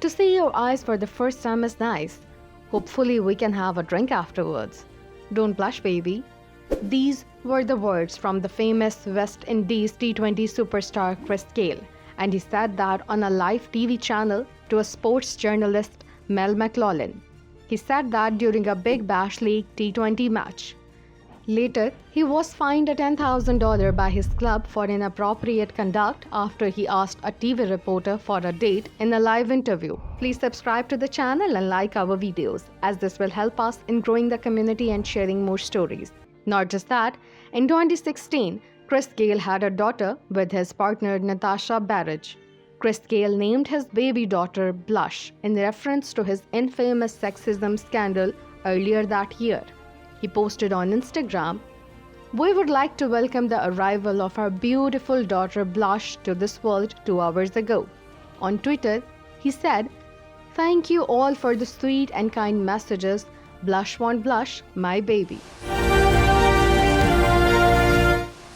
To see your eyes for the first time is nice. Hopefully we can have a drink afterwards. Don't blush, baby. These were the words from the famous West Indies T20 superstar Chris Gayle, and he said that on a live TV channel to a sports journalist, Mel McLaughlin. He said that during a Big Bash League T20 match. Later, he was fined a $10,000 by his club for inappropriate conduct after he asked a TV reporter for a date in a live interview. Please subscribe to the channel and like our videos, as this will help us in growing the community and sharing more stories. Not just that, in 2016, Chris Gayle had a daughter with his partner Natasha Barrage. Chris Gayle named his baby daughter Blush in reference to his infamous sexism scandal earlier that year. He posted on Instagram, "We would like to welcome the arrival of our beautiful daughter Blush to this world 2 hours ago." On Twitter, he said, "Thank you all for the sweet and kind messages. Blush won't blush, my baby."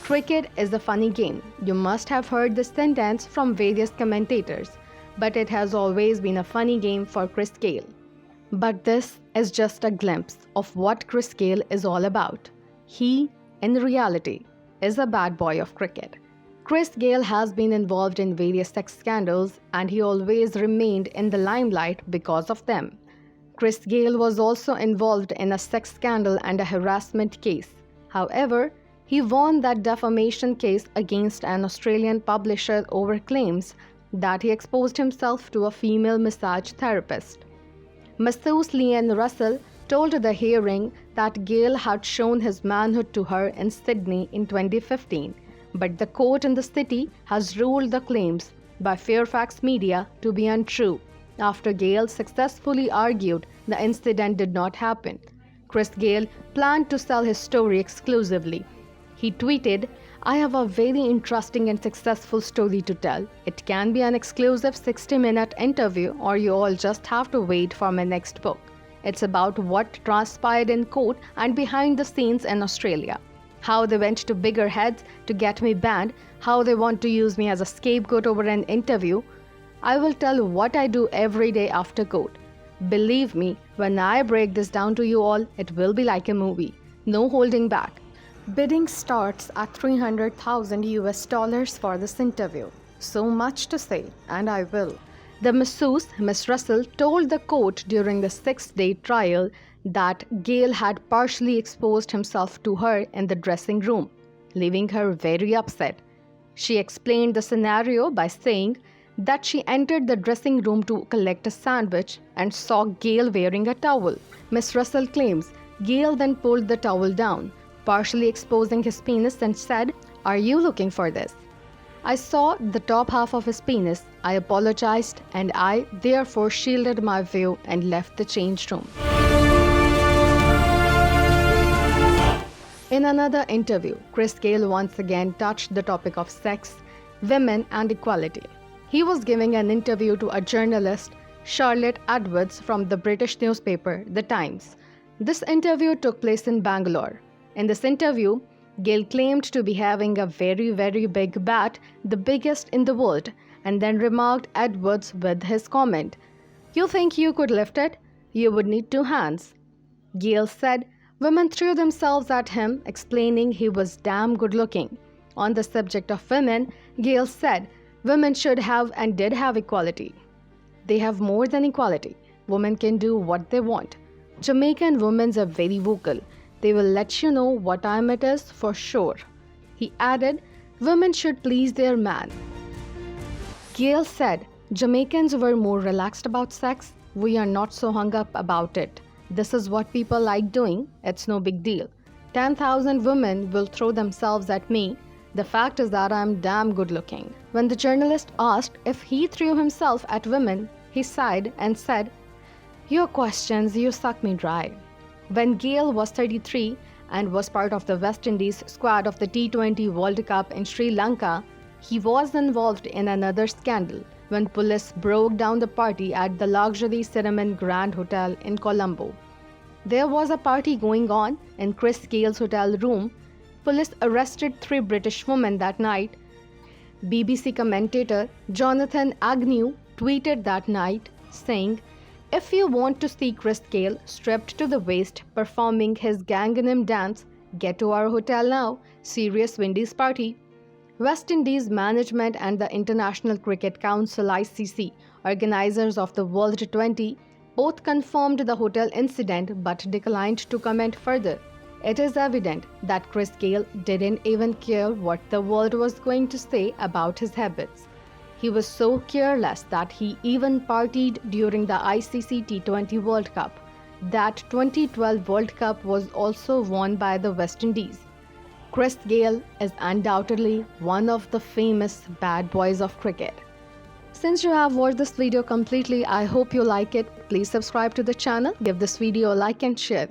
Cricket is a funny game. You must have heard this sentence from various commentators, but it has always been a funny game for Chris Gayle. But this is just a glimpse of what Chris Gayle is all about. He, in reality, is a bad boy of cricket. Chris Gayle has been involved in various sex scandals, and he always remained in the limelight because of them. Chris Gayle was also involved in a sex scandal and a harassment case. However, he won that defamation case against an Australian publisher over claims that he exposed himself to a female massage therapist. Masseuse Leanne Russell told the hearing that Gayle had shown his manhood to her in Sydney in 2015, but the court in the city has ruled the claims by Fairfax Media to be untrue. After Gayle successfully argued the incident did not happen, Chris Gayle planned to sell his story exclusively. He tweeted, "I have a very interesting and successful story to tell. It can be an exclusive 60-minute interview, or you all just have to wait for my next book. It's about what transpired in court and behind the scenes in Australia. How they went to bigger heads to get me banned, how they want to use me as a scapegoat over an interview. I will tell what I do every day after court. Believe me, when I break this down to you all, it will be like a movie. No holding back." Bidding starts at $300,000 for this interview. So much to say, and I will. The masseuse, Miss Russell, told the court during the 6-day trial that Gayle had partially exposed himself to her in the dressing room, leaving her very upset. She explained the scenario by saying that she entered the dressing room to collect a sandwich and saw Gayle wearing a towel. Miss Russell claims Gayle then pulled the towel down, partially exposing his penis, and said, "Are you looking for this? I saw the top half of his penis. I apologized, and I therefore shielded my view and left the change room." In another interview, Chris Gayle once again touched the topic of sex, women, and equality. He was giving an interview to a journalist, Charlotte Edwards, from the British newspaper The Times. This interview took place in Bangalore. In this interview, Gayle claimed to be having a very, very big bat, the biggest in the world, and then remarked Edwards with his comment, "You think you could lift it? You would need 2 hands." Gayle said women threw themselves at him, explaining he was damn good looking. On the subject of women, Gayle said women should have and did have equality. They have more than equality. Women can do what they want. Jamaican women are very vocal. They will let you know what time it is for sure. He added, women should please their man. Gayle said Jamaicans were more relaxed about sex. We are not so hung up about it. This is what people like doing. It's no big deal. 10,000 women will throw themselves at me. The fact is that I'm damn good looking. When the journalist asked if he threw himself at women, he sighed and said, "Your questions, you suck me dry." When Gayle was 33 and was part of the West Indies squad of the T20 World Cup in Sri Lanka, he was involved in another scandal when police broke down the party at the luxury Cinnamon Grand Hotel in Colombo. There was a party going on in Chris Gayle's hotel room. Police arrested 3 British women that night. BBC commentator Jonathan Agnew tweeted that night, saying, "If you want to see Chris Gayle stripped to the waist performing his Gangnam dance, get to our hotel now, serious Windies party." West Indies management and the International Cricket Council (ICC), organizers of the World T20, both confirmed the hotel incident but declined to comment further. It is evident that Chris Gayle didn't even care what the world was going to say about his habits. He was so careless that he even partied during the ICC T20 World Cup. That 2012 World Cup was also won by the West Indies. Chris Gayle is undoubtedly one of the famous bad boys of cricket. Since you have watched this video completely, I hope you like it. Please subscribe to the channel, give this video a like and share.